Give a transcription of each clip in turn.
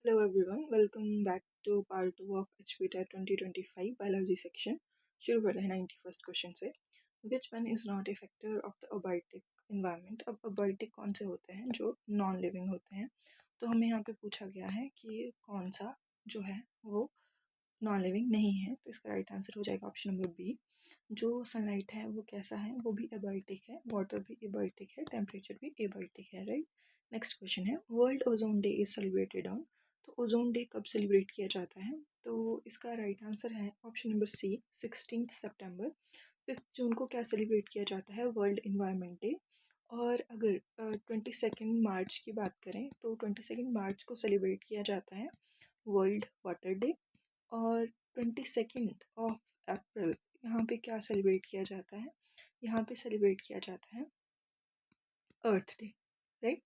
Hello everyone, welcome back to part 2 of HPTET 2025 biology section. शुरू करते हैं 91st question से. Which one is not a factor of the abiotic environment? अब abiotic कौन से होते हैं जो नॉन लिविंग होते हैं. तो हमें यहाँ पे पूछा गया है कि कौन सा जो है वो नॉन लिविंग नहीं है. तो इसका राइट आंसर हो जाएगा ऑप्शन नंबर बी. जो सनलाइट है वो कैसा है, वो भी एबायोटिक है, वाटर भी एबायोटिक है, टेम्परेचर भी एबायोटिक है. राइट. नेक्स्ट क्वेश्चन है world ozone day is celebrated on. तो ओजोन डे कब सेलिब्रेट किया जाता है. तो इसका राइट आंसर है ऑप्शन नंबर सी 16 सितंबर. 5 जून को क्या सेलिब्रेट किया जाता है, वर्ल्ड इन्वायरमेंट डे. और अगर 22 मार्च की बात करें तो 22 मार्च को सेलिब्रेट किया जाता है वर्ल्ड वाटर डे. और 22 अप्रैल यहाँ पे क्या सेलिब्रेट किया जाता है, यहाँ पे सेलिब्रेट किया जाता है अर्थ डे. राइट.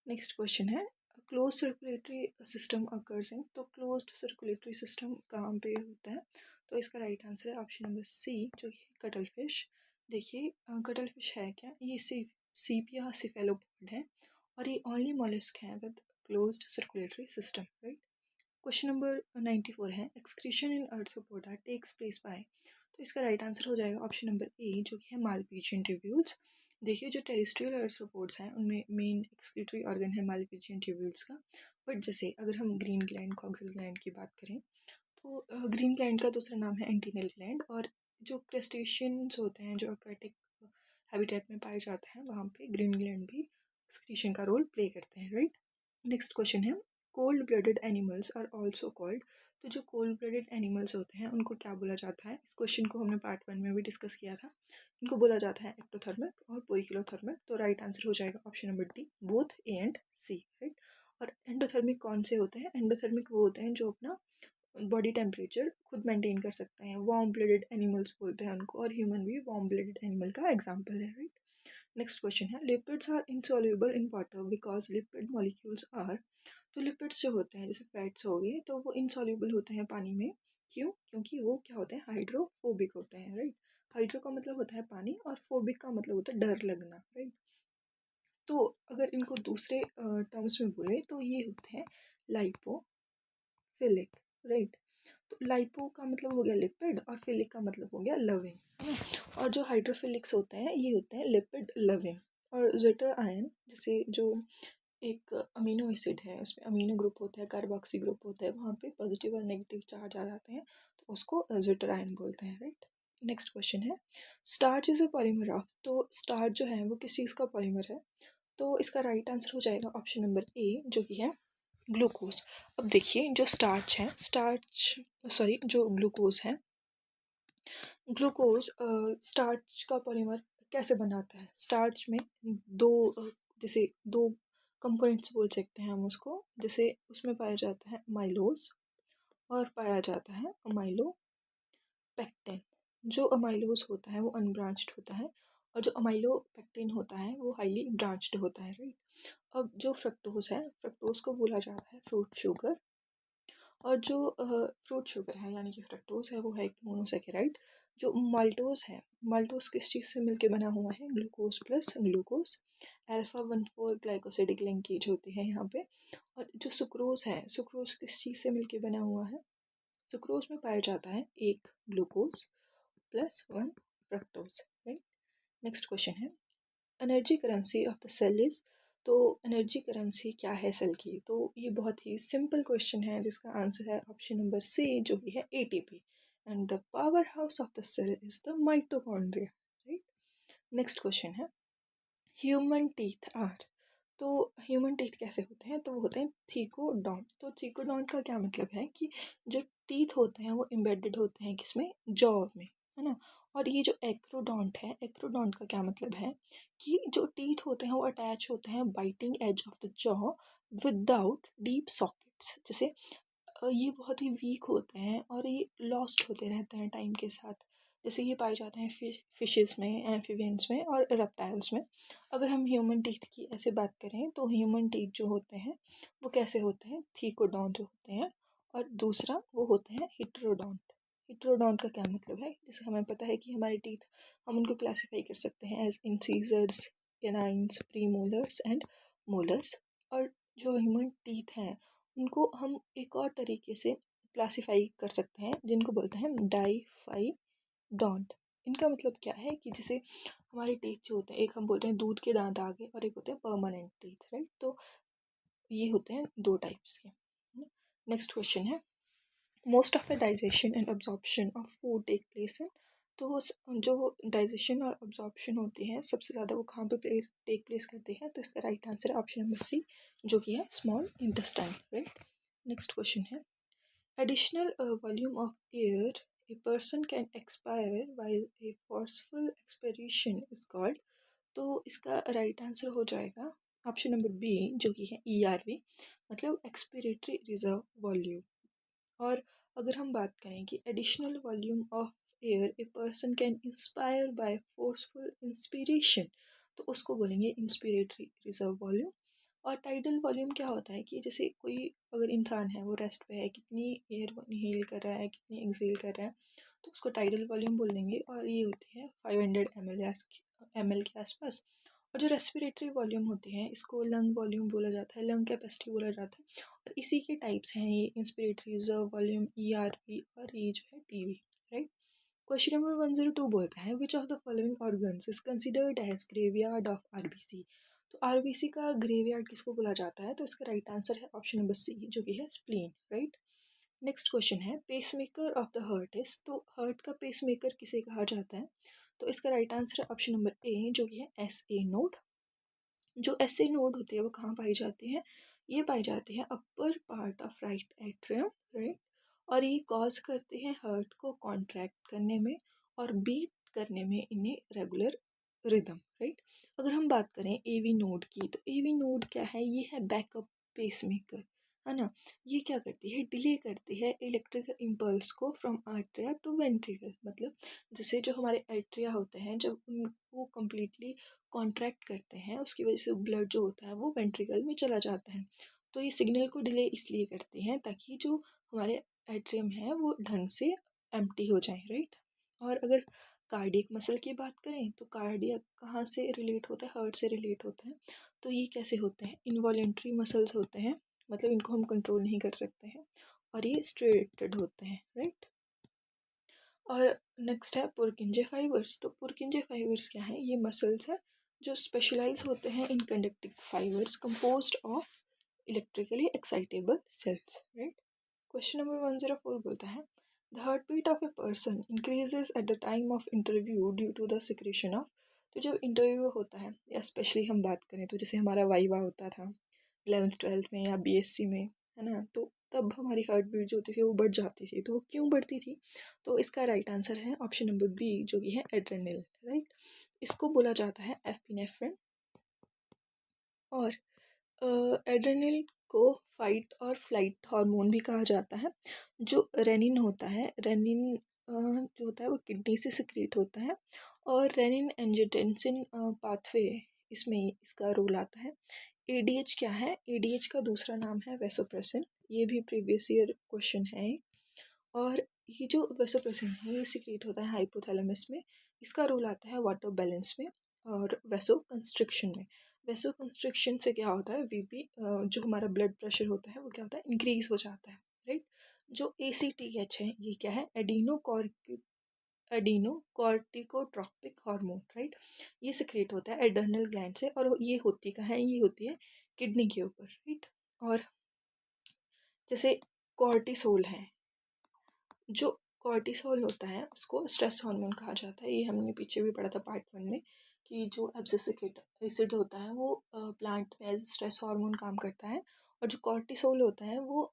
नेक्स्ट क्वेश्चन है close circulatory system occurs in. तो क्लोज्ड सर्कुलेटरी सिस्टम कहाँ पे होता है. तो इसका राइट आंसर है ऑप्शन नंबर सी जो कि कटल फिश. देखिए कटल फिश है क्या, ये सीप या सिफेलोपॉड है और ये ओनली मॉलस्क है with closed circulatory system. Right. Question number 94 है excretion in Arthropoda takes place by. तो इसका राइट आंसर हो जाएगा ऑप्शन नंबर ए जो कि है मालपीजियन ट्यूब्यूल्स. देखिए जो टेरेस्ट्रियल अर्थ्रोपोड्स हैं उनमें मेन एक्सक्रीटरी ऑर्गन है मालपीजियन ट्यूब्यूल्स का. बट जैसे अगर हम ग्रीन ग्लैंड कॉक्सियल ग्लैंड की बात करें तो ग्रीन ग्लैंड का दूसरा नाम है एंटीनल ग्लैंड. और जो क्रस्टेशियंस होते हैं जो एक्वेटिक हैबिटेट में पाए जाते हैं वहाँ पे ग्रीन ग्लैंड भी एक्सक्रीशन का रोल प्ले करते हैं. राइट. नेक्स्ट क्वेश्चन है cold blooded animals are also called. तो जो कोल्ड ब्लडेड एनिमल्स होते हैं उनको क्या बोला जाता है. इस क्वेश्चन को हमने पार्ट 1 में भी डिस्कस किया था. इनको बोला जाता है एक्टोथर्मिक और पोइकिलोथर्मिक. तो राइट आंसर हो जाएगा option number D both A and C. Right. और एंडोथर्मिक कौन से होते हैं, एंडोथर्मिक वो होते हैं जो अपना बॉडी टेम्परेचर खुद मेंटेन कर सकते हैं. वार्म ब्लडेड एनिमल्स बोलते हैं उनको, और ह्यूमन भी वार्म ब्लडेड एनिमल का एग्जाम्पल है. राइट. नेक्स्ट क्वेश्चन है lipids are insoluble in water because lipid molecules are. तो लिपिड्स जो होते हैं जैसे फैट्स हो गए तो वो इनसॉल्युबल होते हैं पानी में. क्यों, क्योंकि वो क्या होते हैं हाइड्रोफोबिक होते हैं. राइट. हाइड्रो का मतलब होता है पानी और फोबिक का मतलब होता है डर लगना. राइट. तो अगर इनको दूसरे टर्म्स में बोले तो ये होते हैं लाइपोफिलिक. राइट. तो लाइपो का मतलब हो गया लिपिड और फिलिक का मतलब हो गया लविंग, है ना. और जो हाइड्रोफिलिक्स होते हैं ये होते हैं लिपिड लविंग. और ज़ेटर आयन जैसे जो एक अमीनो एसिड है उसमें अमीनो ग्रुप होता है, कार्बोक्सी ग्रुप होता है, वहाँ पे पॉजिटिव और नेगेटिव चार्ज आ जाते हैं तो उसको ज़ेटर आयन बोलते हैं. राइट. नेक्स्ट क्वेश्चन है starch is a polymer of. तो स्टार्च जो है वो किस चीज़ का पॉलीमर है. तो इसका राइट आंसर हो जाएगा ऑप्शन नंबर ए जो कि है ग्लूकोज. अब देखिए जो स्टार्च है, जो ग्लूकोज है, ग्लूकोज स्टार्च का पॉलीमर कैसे बनाता है. स्टार्च में दो जैसे दो कंपोनेंट्स बोल सकते हैं हम उसको. जैसे उसमें पाया जाता है माइलोज और पाया जाता है अमाइलोपेक्टिन. जो अमाइलोज होता है वो अनब्रांच्ड होता है और जो अमाइलोपेक्टिन होता है वो हाईली ब्रांच्ड होता है. राइट. अब जो फ्रक्टोज है, फ्रक्टोज को बोला जाता है फ्रूट शुगर. और जो फ्रूट शुगर है यानी कि फ्रक्टोज है वो है एक मोनोसेकेराइड. जो माल्टोज है, माल्टोज किस चीज़ से मिलके बना हुआ है, glucose plus glucose. Alpha 1,4 glycosidic linkage होती है यहाँ पे. और जो सुक्रोज है, सुक्रोज किस चीज़ से मिलके बना हुआ है, सुक्रोज में पाया जाता है एक glucose plus 1 fructose. Right. Next question है energy currency of the cell is. तो एनर्जी करेंसी क्या है सेल की. तो ये बहुत ही सिंपल क्वेश्चन है जिसका आंसर है ऑप्शन नंबर सी जो कि है ATP. And the powerhouse of the cell is the mitochondria. Right. Next question है ह्यूमन टीथ आर. तो ह्यूमन टीथ कैसे होते हैं, तो वो होते हैं थीकोडॉन्ट. तो थीकोडॉन्ट का क्या मतलब है कि जो टीथ होते हैं वो एम्बेडेड होते हैं किसमें, जॉ में, है ना. और ये जो एक्रोडॉन्ट है, एक्रोडॉन्ट का क्या मतलब है कि जो टीथ होते हैं वो अटैच होते हैं biting edge of the jaw without deep sockets. जैसे ये बहुत ही वीक होते हैं और ये लॉस्ट होते रहते हैं टाइम के साथ. जैसे ये पाए जाते हैं फिशेस में, एम्फीबियंस में और रेप्टाइल्स में. अगर हम ह्यूमन टीथ की ऐसे बात करें तो ह्यूमन टीथ जो होते हैं वो कैसे होते हैं, थीकोडॉन्ट होते हैं. और दूसरा वो होते हैं हिट्रोडॉन्ट. हिट्रोडॉन्ट का क्या मतलब है, जैसे हमें पता है कि हमारे टीथ हम उनको क्लासीफाई कर सकते हैं as incisors, canines, premolars and molars. और जो ह्यूमन टीथ हैं उनको हम एक और तरीके से क्लासिफाई कर सकते हैं, जिनको बोलते हैं डाइफाई डॉन्ट। इनका मतलब क्या है कि जैसे हमारे टीथ जो होते हैं, एक हम बोलते हैं दूध के दांत आगे और एक होते हैं परमानेंट टीथ, राइट। तो ये होते हैं दो टाइप्स के। नेक्स्ट क्वेश्चन है, most of the digestion and absorption of food take place in, तो जो डाइजेशन और अब्जॉर्प्शन होती है सबसे ज़्यादा वो कहाँ पे टेक प्लेस करती है, तो इसका राइट आंसर है ऑप्शन नंबर सी, जो कि है small intestine, right. Next question है, additional volume of air a person can expire while a forceful expiration is called, तो इसका राइट आंसर हो जाएगा ऑप्शन नंबर बी, जो कि है ERV, मतलब एक्सपिरेटरी रिजर्व वॉल्यूम। और अगर हम बात करें कि additional volume of air a person can inspire by forceful inspiration, तो उसको बोलेंगे इंस्पिरेटरी रिजर्व वॉल्यूम। और टाइडल वॉल्यूम क्या होता है कि जैसे कोई अगर इंसान है वो रेस्ट पे है, कितनी एयर वो इनहेल कर रहा है, कितनी एक्सहेल कर रहा है, तो उसको टाइडल वॉल्यूम बोल देंगे। और ये होती है 500 ml के आसपास। और जो रेस्पिरेटरी वॉल्यूम होती है इसको लंग वॉल्यूम बोला जाता है, लंग कैपेसिटी बोला जाता है। और इसी के टाइप्स हैं ये इंस्पिरेटरी रिजर्व वॉल्यूम, ERV और ये जो है TV, राइट। क्वेश्चन नंबर 102 बोलता है which of the following organs is considered as graveyard of RBC, तो RBC का ग्रेवयार्ड किसको बोला जाता है, तो इसका राइट आंसर है ऑप्शन नंबर सी, जो कि है स्प्लीन, राइट। नेक्स्ट क्वेश्चन है, pacemaker of the heart is, तो हार्ट का पेसमेकर किसे कहा जाता है, तो इसका राइट आंसर है ऑप्शन नंबर ए, जो कि है SA नोड। जो SA नोड होती है वो कहाँ पाई जाती है, ये पाई जाती है upper part of right atrium, right. और ये कॉज करते हैं हार्ट को कॉन्ट्रैक्ट करने में और बीट करने में इन्हें रेगुलर रिदम, राइट। अगर हम बात करें AV नोड की, तो AV नोड क्या है, ये है बैकअप पेसमेकर, है ना। ये क्या करती है, डिले करती है इलेक्ट्रिकल इम्पल्स को फ्रॉम आर्ट्रिया टू वेंट्रिकल, मतलब जैसे जो हमारे एट्रिया होते हैं जब वो कम्प्लीटली कॉन्ट्रैक्ट करते हैं उसकी वजह से ब्लड जो होता है वो वेंट्रिकल में चला जाता है। तो ये सिग्नल को डिले इसलिए करती हैं ताकि जो हमारे एट्रियम है वो ढंग से एम्प्टी हो जाए, राइट। और अगर कार्डियक मसल की बात करें तो कार्डियक कहाँ से रिलेट होता है, हार्ट से रिलेट होता है। तो ये कैसे होते हैं, इनवॉलेंट्री मसल्स होते हैं, मतलब इनको हम कंट्रोल नहीं कर सकते हैं और ये स्ट्रेटेड होते हैं, राइट। और नेक्स्ट है पुरकिंजे फाइबर्स, तो पुरकिंजे फाइबर्स क्या है, ये मसल्स है जो स्पेशलाइज होते हैं in conducting fibres composed of electrically excitable cells, right. Question number 104 बोलता है the heartbeat of a person increases at the time of interview due to the secretion of, तो जब इंटरव्यू होता है या स्पेशली हम बात करें तो जैसे हमारा वाइवा होता था 11th 12th में या BSc में, है ना, तो तब हमारी हार्ट बीट जो होती थी वो बढ़ जाती थी। तो वो क्यों बढ़ती थी, तो इसका राइट आंसर है ऑप्शन नंबर बी, जो कि है एड्रेनल, राइट। इसको बोला जाता है एपिनेफ्रिन। और एड्रेनल को फाइट और फ्लाइट हार्मोन भी कहा जाता है। जो रेनिन होता है, रेनिन जो होता है वो किडनी से सिक्रीट होता है। और रेनिन एंजियोटेंसिन पाथवे इसमें इसका रोल आता है। ADH क्या है, ADH का दूसरा नाम है वेसोप्रेसिन, ये भी प्रीवियस ईयर क्वेश्चन है। और ये जो वेसोप्रेसिन है ये सिक्रीट होता है हाइपोथैलेमस में, इसका रोल आता है वाटर बैलेंस में और वेसो कंस्ट्रिक्शन में। वेसो कंस्ट्रिक्शन से क्या होता है, VP जो हमारा ब्लड प्रेशर होता है वो क्या होता है, इंक्रीज हो जाता है, राइट। जो ACTH है ये क्या है, एडिनो कॉर्टिकोट्रॉपिक हार्मोन, राइट। ये सिक्रेट होता है एड्रेनल ग्लैंड से और ये होती कहाँ है, ये होती है किडनी के ऊपर, राइट। और जैसे कॉर्टिसोल है, जो कॉर्टिसोल होता है उसको स्ट्रेस हार्मोन कहा जाता है। ये हमने पीछे भी पढ़ा था पार्ट 1 में कि जो एब्सिसिक एसिड होता है वो प्लांट में एज स्ट्रेस हार्मोन काम करता है और जो कॉर्टिसोल होता है वो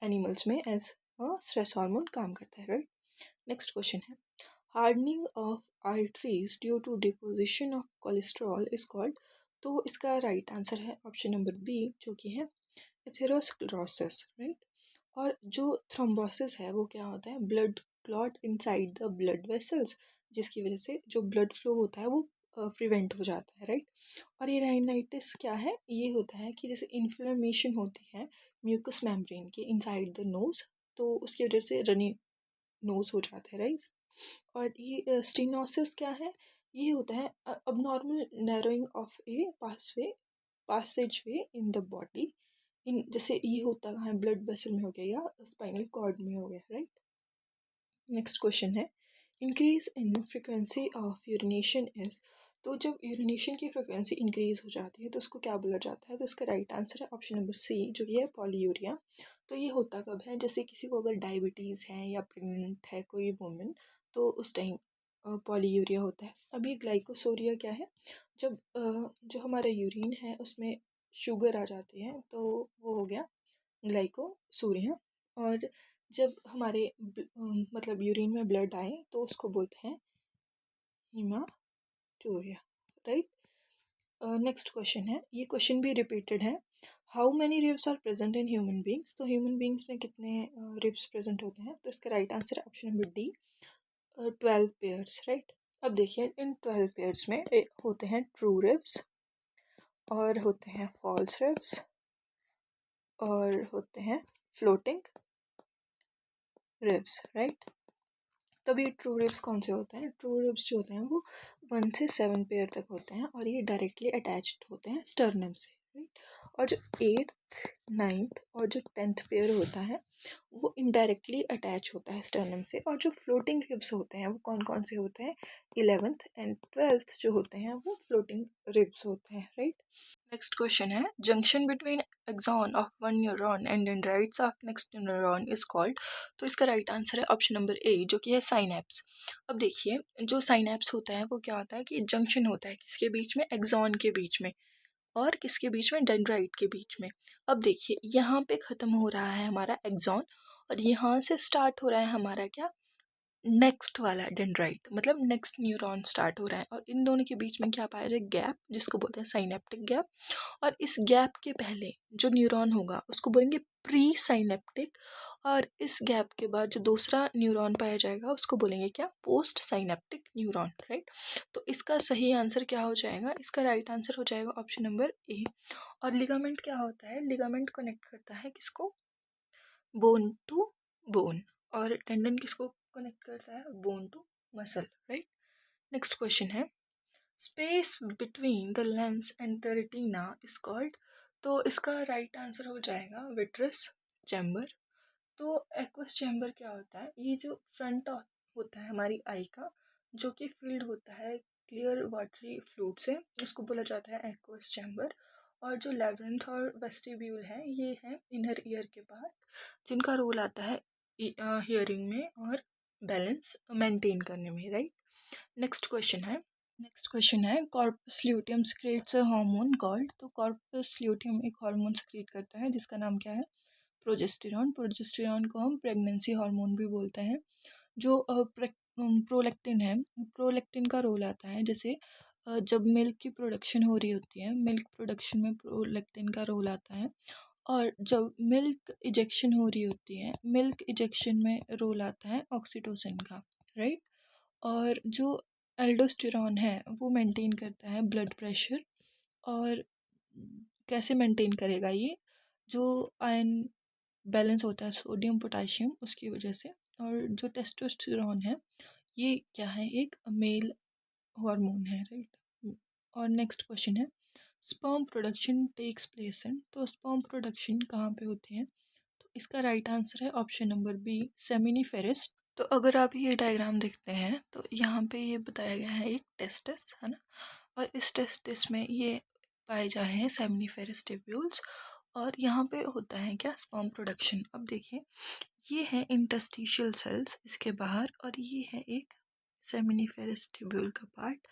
एनिमल्स में एज स्ट्रेस हार्मोन काम करता है, राइट। नेक्स्ट क्वेश्चन है, hardening of arteries due to deposition of cholesterol is called, तो इसका राइट आंसर है ऑप्शन नंबर बी, जो कि है एथेरोस्क्लेरोसिस, राइट। और जो थ्रोम्बोसिस है वो क्या होता है, blood clot inside the blood vessels, जिसकी वजह से जो ब्लड फ्लो होता है वो प्रिवेंट हो जाता है, राइट। और ये राइनाइटिस क्या है, ये होता है कि जैसे इन्फ्लेमेशन होती है म्यूकस मेम्ब्रेन के इनसाइड द नोज, तो उसकी वजह से रनी नोज हो जाता है, राइट। और ये स्टेनोसिस क्या है, ये होता है abnormal narrowing of a passageway in the body इन जैसे ये होता है ब्लड वेसल में हो गया या स्पाइनल कॉर्ड में हो गया, राइट। नेक्स्ट क्वेश्चन है increase in frequency of urination is. तो जब यूरिनेशन की फ्रिक्वेंसी इंक्रीज हो जाती है तो उसको क्या बोला जाता है? तो इसका राइट आंसर है ऑप्शन नंबर सी, जो कि है पॉलीयूरिया। तो ये होता कब है? जैसे किसी को अगर डायबिटीज़ है या प्रेग्नेंट है कोई वुमेन, तो उस टाइम पॉलीयूरिया होता है। अभी ग्लाइकोसोरिया क्या है? जब जो हमारा यूरिन है उसमें शुगर आ जाती है तो वो हो गया ग्लाइकोसूरिया। और जब हमारे मतलब यूरिन में ब्लड आए तो उसको बोलते हैं हीमाटूरिया, राइट। नेक्स्ट क्वेश्चन है, ये क्वेश्चन भी रिपीटेड है। How many ribs are present in human beings? तो ह्यूमन बींग्स में कितने रिब्स प्रेजेंट होते हैं? तो इसका राइट आंसर है option number D, 12 pairs, right. अब देखिए इन 12 पेयर्स में होते हैं ट्रू रिब्स और होते हैं फॉल्स रिब्स और होते हैं फ्लोटिंग रिब्स, राइट। तभी ट्रू रिब्स कौन से होते हैं? ट्रू रिब्स जो होते हैं वो 1 से 7 पेयर तक होते हैं और ये डायरेक्टली अटैच्ड होते हैं स्टर्नम से, राइट। और जो 8th 9th और जो 10th पेयर होता है वो इनडायरेक्टली अटैच होता है स्टर्नम से। और जो फ्लोटिंग रिब्स होते हैं वो कौन कौन से होते हैं? 11th एंड 12th जो होते हैं वो फ्लोटिंग रिब्स होते हैं, राइट। नेक्स्ट क्वेश्चन है junction between axon of one neuron and dendrites of next neuron is called. तो इसका राइट आंसर है ऑप्शन नंबर ए, जो कि है साइनैप्स। अब देखिए जो साइनैप्स होता है वो क्या होता है कि जंक्शन होता है किसके बीच में? एक्सॉन के बीच में। और किसके बीच में? डेंड्राइट के बीच में। अब देखिए यहाँ पे ख़त्म हो रहा है हमारा एक्सॉन और यहाँ से स्टार्ट हो रहा है हमारा क्या? नेक्स्ट वाला डेंड्राइट, मतलब नेक्स्ट न्यूरॉन स्टार्ट हो रहा है और इन दोनों के बीच में क्या पाया जाए? गैप, जिसको बोलते हैं साइनेप्टिक गैप। और इस गैप के पहले जो न्यूरॉन होगा उसको बोलेंगे प्री साइनेप्टिक। और इस गैप के बाद जो दूसरा न्यूरॉन पाया जाएगा उसको बोलेंगे क्या? Post synaptic neuron, right. तो इसका सही आंसर क्या हो जाएगा? इसका राइट आंसर हो जाएगा ऑप्शन नंबर ए। और लिगामेंट क्या होता है? लिगामेंट कनेक्ट करता है किसको? Bone to bone. और टेंडन किसको कनेक्ट करता है? Bone to muscle, right. Next question है space between the lens and the retina is called. तो इसका राइट आंसर हो जाएगा विट्रस चैम्बर। तो एक्वस चैम्बर क्या होता है? ये जो फ्रंट होता है हमारी आई का, जो कि फील्ड होता है क्लियर वाटरी फ्लूइड से, उसको बोला जाता है एक्वस चैम्बर। और जो लेबरिंथ और वेस्टिब्यूल है ये है इनर ईयर के पार्ट, जिनका रोल आता है हियरिंग में और बैलेंस मेंटेन करने में, राइट। नेक्स्ट क्वेश्चन है corpus luteum secretes a hormone called. तो कॉर्पस ल्यूटियम एक हार्मोन सिक्रेट करता है जिसका नाम क्या है? प्रोजेस्टेरॉन। प्रोजेस्टेरॉन को हम प्रेगनेंसी हार्मोन भी बोलते हैं। जो प्रोलैक्टिन है, प्रोलैक्टिन का रोल आता है जैसे जब मिल्क की प्रोडक्शन हो रही होती है, मिल्क प्रोडक्शन में प्रोलैक्टिन का रोल आता है। और जब मिल्क इजेक्शन हो रही होती है, मिल्क इजेक्शन में रोल आता है ऑक्सीटोसिन का, राइट। और जो एल्डोस्टेरॉन है वो मेंटेन करता है ब्लड प्रेशर। और कैसे मेंटेन करेगा ये? जो आयन बैलेंस होता है सोडियम पोटाशियम उसकी वजह से। और जो टेस्टोस्टेरॉन है ये क्या है? एक मेल हार्मोन है, राइट। और नेक्स्ट क्वेश्चन है sperm production takes place in. तो स्पर्म प्रोडक्शन कहाँ पे होती है? तो इसका राइट आंसर है ऑप्शन नंबर बी, सेमिनिफेरस। तो अगर आप ये डायग्राम देखते हैं तो यहाँ पे ये बताया गया है एक टेस्टिस है ना, और इस टेस्टिस में ये पाए जा रहे हैं सेमिनिफेरस टिब्यूल्स। और यहाँ पे होता है क्या? Sperm production. अब देखिए ये है इंटस्टिशियल सेल्स इसके बाहर और ये है एक सेमिनिफेरस ट्यूब्यूल का पार्ट।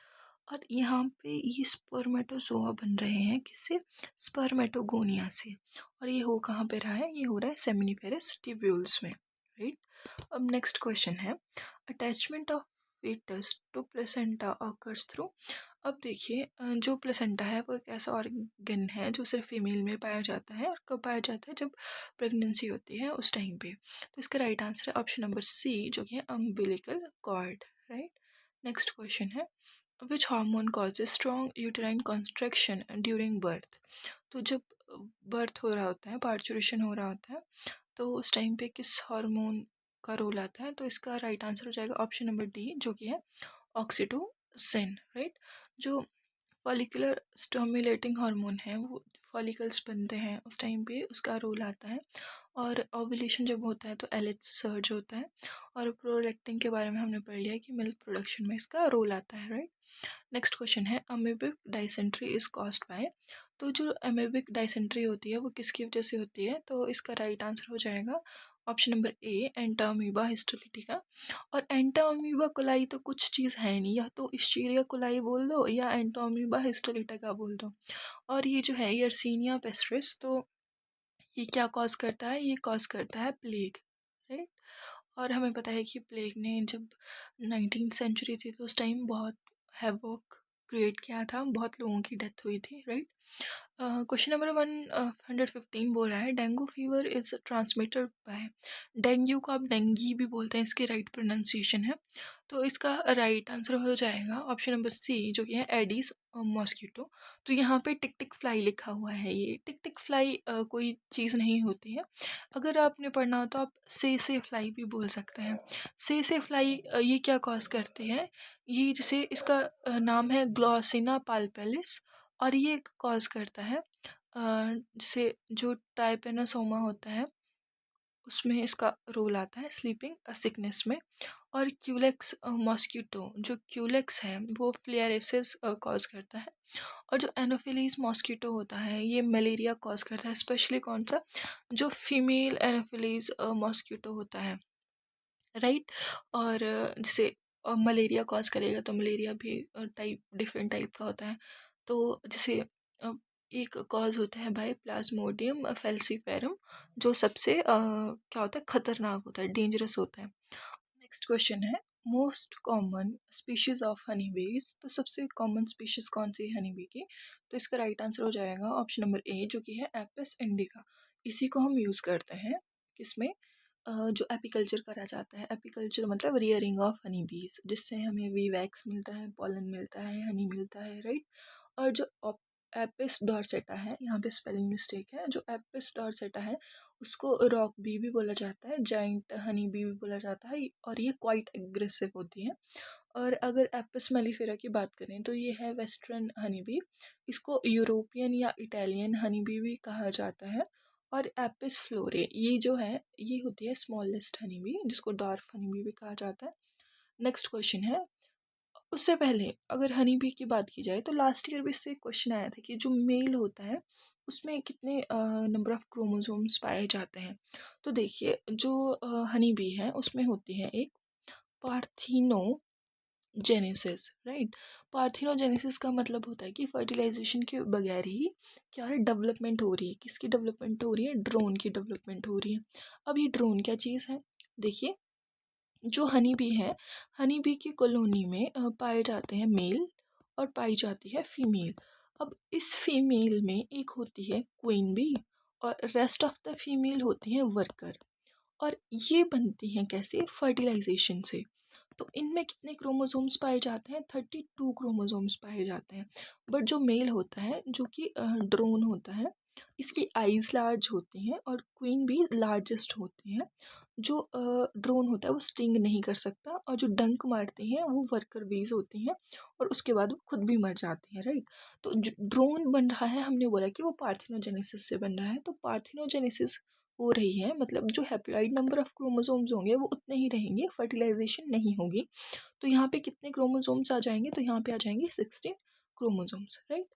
और यहाँ पे ये स्पर्मेटोजोआ बन रहे हैं किससे? स्पर्मेटोगोनिया से। और ये हो कहाँ पे रहा है? ये हो रहा है सेमिनिफेरस ट्यूब्यूल्स में, राइट। अब नेक्स्ट क्वेश्चन है attachment of fetus to placenta occurs through. अब देखिए जो प्लेसेंटा है वो एक ऐसा ऑर्गन है जो सिर्फ फीमेल में पाया जाता है। और कब पाया जाता है? जब प्रेगनेंसी होती है उस टाइम पे। तो इसका राइट आंसर है ऑप्शन नंबर सी, जो कि है umbilical cord, right. Next question है which hormone causes strong uterine construction during birth. तो जब बर्थ हो रहा होता है, पार्चुरेशन हो रहा होता है, तो उस टाइम पे किस हार्मोन का रोल आता है? तो इसका राइट आंसर हो जाएगा ऑप्शन नंबर डी, जो कि है ऑक्सीटोसिन, राइट। जो फॉलिकुलर स्टिमुलेटिंग हार्मोन है, वो फॉलिकल्स बनते हैं उस टाइम पे उसका रोल आता है। और ओव्यूलेशन जब होता है तो एलएच सर्ज होता है। और प्रोलैक्टिन के बारे में हमने पढ़ लिया कि मिल्क प्रोडक्शन में इसका रोल आता है, राइट। नेक्स्ट क्वेश्चन है amoebic dysentery is caused by. तो जो अमीबिक डाइसेंट्री होती है वो किसकी वजह से होती है, तो इसका राइट आंसर हो जाएगा option number A, entamoeba histolytica. और एंटा अमीबा कोलाई तो कुछ चीज़ है नहीं, या तो इश्चीरिया कोलाई बोल दो या एंटा अमीबा हिस्टोलिटिका बोल दो। और ये जो है यर्सीनिया पेस्ट्रिस, तो ये क्या कॉज करता है, ये कॉज करता है प्लेग, राइट। और हमें पता है कि प्लेग ने जब 19th सेंचुरी थी तो उस टाइम बहुत हैवॉक क्रिएट किया था, बहुत लोगों की डेथ हुई थी, राइट। क्वेश्चन नंबर 115 बोल रहा है dengue fever is transmitted by. Dengue को आप डेंगी भी बोलते हैं, इसकी राइट प्रोनाउंसिएशन है। तो इसका राइट आंसर हो जाएगा ऑप्शन नंबर सी, जो कि है एडिस मॉस्किटो। तो यहाँ पे टिक टिक फ्लाई लिखा हुआ है, ये टिक टिक फ्लाई कोई चीज़ नहीं होती है। अगर आपने पढ़ना हो तो आप से फ्लाई भी बोल सकते हैं। से फ्लाई ये क्या कॉज करते हैं, ये जैसे इसका नाम है ग्लॉसिना पाल्पेलिस। और ये कॉज करता है जैसे जो ट्राइपेनोसोमा होता है उसमें इसका रोल आता है स्लीपिंग सिकनेस में। और क्यूलेक्स मॉस्किटो, जो क्यूलेक्स है वो फ्लेयरेसिस कॉज करता है। और जो एनोफिलीज मॉस्किटो होता है ये मलेरिया कॉज करता है, स्पेशली कौन सा, जो फीमेल एनोफिलीज मॉस्किटो होता है, राइट। और जैसे मलेरिया कॉज करेगा तो मलेरिया भी टाइप डिफरेंट टाइप का होता है। तो जैसे एक कॉज होता है बाय प्लाज्मोडियम फेल्सीफेरम, जो सबसे क्या होता है, खतरनाक होता है, डेंजरस होता है। नेक्स्ट क्वेश्चन है most common species of honey बीज। तो सबसे कॉमन स्पीशीज कौन सी है हनी बी की, तो इसका राइट आंसर हो जाएगा ऑप्शन नंबर ए, जो कि है एपिस इंडिका। इसी को हम यूज़ करते हैं किसमें, जो एपीकल्चर करा जाता है। एपीकल्चर मतलब रियरिंग ऑफ हनी बीज, जिससे हमें वी वैक्स मिलता है, पॉलन मिलता है, हनी मिलता है, राइट। और जो एपिस डॉर्सेटा है, यहाँ पे स्पेलिंग मिस्टेक है, जो एपिस डॉर्सेटा है उसको रॉक बी भी बोला जाता है, जाइंट हनी बी भी बोला जाता है, और ये क्वाइट एग्रेसिव होती है। और अगर एपिस मेलिफेरा की बात करें तो ये है वेस्टर्न हनी बी, इसको यूरोपियन या इटालियन हनी बी भी कहा जाता है। और एपिस फ्लोरे ये जो है ये होती है स्मॉलेस्ट हनी बी, जिसको डॉर्फ हनी बी भी कहा जाता है। नेक्स्ट क्वेश्चन है, उससे पहले अगर हनी बी की बात की जाए तो लास्ट ईयर भी इससे क्वेश्चन आया था कि जो मेल होता है उसमें कितने नंबर ऑफ क्रोमोसोम्स पाए जाते हैं। तो देखिए जो हनी बी है उसमें होती है एक पार्थिनोजेनेसिस, राइट। पार्थिनोजेनेसिस का मतलब होता है कि फर्टिलाइजेशन के बगैर ही क्या है, डेवलपमेंट हो रही है, किसकी डेवलपमेंट हो रही है, ड्रोन की डेवलपमेंट हो रही है। अब ये ड्रोन क्या चीज़ है, देखिए जो हनी बी है, हनी बी की कॉलोनी में पाए जाते हैं मेल और पाई जाती है फीमेल। अब इस फीमेल में एक होती है क्वीन बी और रेस्ट ऑफ द फीमेल होती हैं वर्कर। और ये बनती हैं कैसे, फर्टिलाइजेशन से। तो इनमें कितने क्रोमोसोम्स पाए जाते हैं, 32 क्रोमोसोम्स पाए जाते हैं। बट जो मेल होता है जो कि ड्रोन होता है, इसकी आइज लार्ज होती हैं और क्वीन भी लार्जेस्ट होती हैं। जो ड्रोन होता है वो स्टिंग नहीं कर सकता, और जो डंक मारती हैं वो वर्कर बीज होती हैं, और उसके बाद वो खुद भी मर जाती हैं, राइट। तो जो ड्रोन बन रहा है हमने बोला कि वो पार्थिनोजेनेसिस से बन रहा है, तो पार्थिनोजेनेसिस हो रही है मतलब जो हैप्लॉइड नंबर ऑफ क्रोमोसोम्स होंगे वो उतने ही रहेंगे, फर्टिलाइजेशन नहीं होगी। तो यहाँ पे कितने क्रोमोसोम्स आ जाएंगे, तो यहाँ पे आ जाएंगे 16 क्रोमोसोम्स, राइट।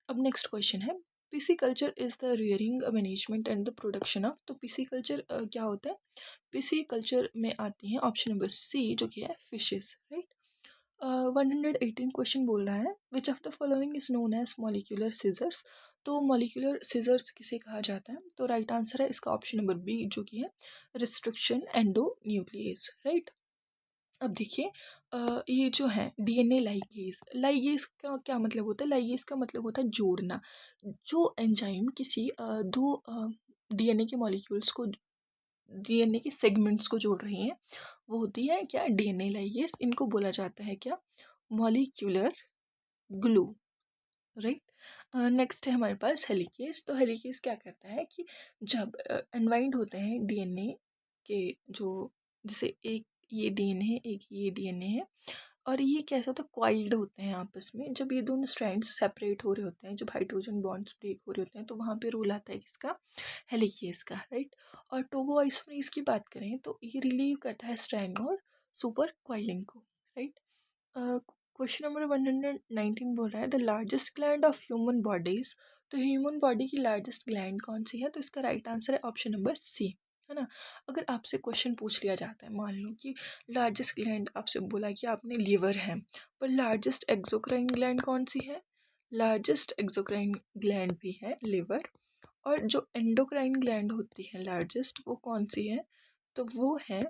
अब नेक्स्ट क्वेश्चन है pisciculture is the rearing management and the production of. तो पिसिकल्चर क्या होता है, पिसिकल्चर में आती है ऑप्शन नंबर सी, जो कि है फिशेस, राइट। 118 क्वेश्चन बोल रहा है which of the following is known as molecular scissors. तो मॉलिक्यूलर सीजर्स किसे कहा जाता है, तो राइट आंसर है इसका ऑप्शन नंबर बी, जो कि है रिस्ट्रिक्शन एंडो न्यूक्लियस, राइट। अब देखिए ये जो है डीएनए लाइगेज, लाइगेज का क्या मतलब होता है, लाइगेज का मतलब होता है जोड़ना। जो एंजाइम किसी दो डीएनए के मॉलिक्यूल्स को, डीएनए के सेगमेंट्स को जोड़ रही हैं, वो होती है क्या, डीएनए लाइगेज। इनको बोला जाता है क्या, मॉलिक्यूलर ग्लू, राइट। नेक्स्ट है हमारे पास हेलिकेज। तो हेलिकेज क्या करता है कि जब अनवाइंड होते हैं डीएनए के, जो जैसे एक ये डीएनए है एक ये डीएनए है, और ये कैसा होता है, क्वाइल्ड होते हैं आपस में। जब ये दोनों स्ट्रैंड्स सेपरेट हो रहे होते हैं, जब हाइड्रोजन बॉन्ड्स ब्रेक हो रहे होते हैं, तो वहाँ पे रोल आता है किसका, हेलिकेज का, राइट। और टोबो आइसोमरेज की बात करें तो ये रिलीव करता है स्ट्रैंड और सुपर क्वाइलिंग को, राइट। क्वेश्चन नंबर 119 बोल रहा है the largest gland of human bodies. तो ह्यूमन बॉडी की लार्जेस्ट ग्लैंड कौन सी है, तो इसका राइट आंसर है ऑप्शन नंबर सी, है ना। अगर आपसे क्वेश्चन पूछ लिया जाता है, मान लो कि लार्जेस्ट ग्लैंड आपसे बोला कि आपने लीवर है, पर लार्जेस्ट एक्सोक्राइन ग्लैंड कौन सी है, लार्जेस्ट एक्सोक्राइन ग्लैंड भी है लीवर। और जो एंडोक्राइन ग्लैंड होती है लार्जेस्ट, वो कौन सी है, तो वो है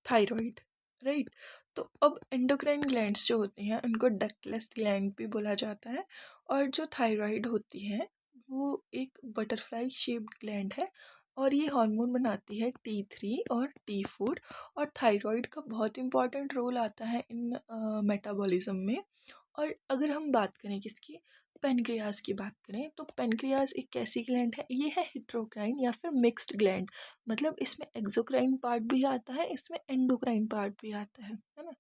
थायराइड, राइट। तो अब एंडोक्राइन ग्लैंड्स जो होती हैं उनको डक्टलेस ग्लैंड भी बोला जाता है। और जो थायराइड होती है वो एक बटरफ्लाई शेप्ड ग्लैंड है, और ये हार्मोन बनाती है T3 और T4। और थायराइड का बहुत इंपॉर्टेंट रोल आता है इन मेटाबॉलिज्म में। और अगर हम बात करें किसकी, पेनक्रियाज की बात करें, तो पेनक्रियाज एक कैसी ग्लैंड है, ये है हेट्रोक्राइन या फिर मिक्स्ड ग्लैंड। मतलब इसमें एक्सोक्राइन पार्ट भी आता है, इसमें एंडोक्राइन पार्ट भी आता है ना।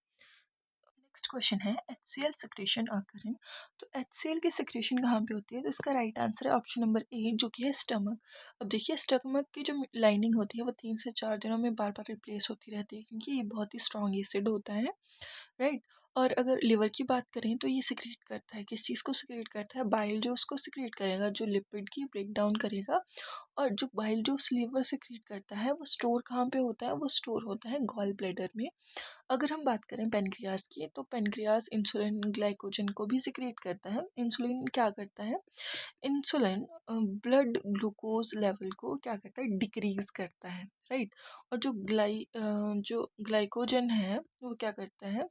नेक्स्ट क्वेश्चन है HCl सिक्रेशन अकरिंग। तो HCl की सिक्रेशन कहाँ पे होती है, तो इसका राइट आंसर है ऑप्शन नंबर ए, जो कि है स्टमक। अब देखिए स्टमक की जो लाइनिंग होती है वो 3 से 4 दिनों में बार बार रिप्लेस होती रहती है, क्योंकि ये बहुत ही स्ट्रॉन्ग एसिड होता है, राइट। और अगर लिवर की बात करें तो ये सिक्रेट करता है, किस चीज़ को सिक्रेट करता है, बाइल जूस को सिक्रेट करेगा, जो लिपिड की ब्रेक डाउन करेगा। और जो बाइल जूस लीवर सिक्रेट करता है वो स्टोर कहाँ पे होता है, वो स्टोर होता है गॉल ब्लैडर में। अगर हम बात करें पेनक्रियाज की, तो पेनक्रियाज इंसुलिन ग्लाइकोजन को भी सिक्रेट करता है। इंसुलिन क्या करता है, इंसुलिन ब्लड ग्लूकोज लेवल को क्या करता है, डिक्रीज करता है, राइट। और जो ग्लाइकोजन है वो क्या करता है,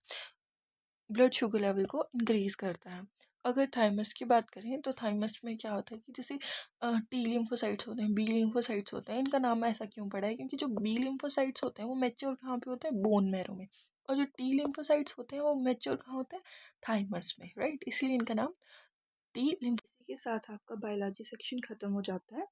ब्लड शुगर लेवल को इंक्रीज करता है। अगर थाइमस की बात करें तो थाइमस में क्या होता है कि जैसे टी लिम्फोसाइट्स होते हैं, बी लिम्फोसाइट्स होते हैं, इनका नाम ऐसा क्यों पड़ा है, क्योंकि जो बी लिम्फोसाइट्स होते हैं वो मैच्योर कहाँ पे होते हैं, बोन मैरो में। और जो टी लिम्फोसाइट्स होते हैं वो मैच्योर कहाँ होते हैं, थाइमस में, राइट। इसलिए इनका नाम टी लिम्फ। इसी के साथ आपका बायोलॉजी सेक्शन खत्म हो जाता है।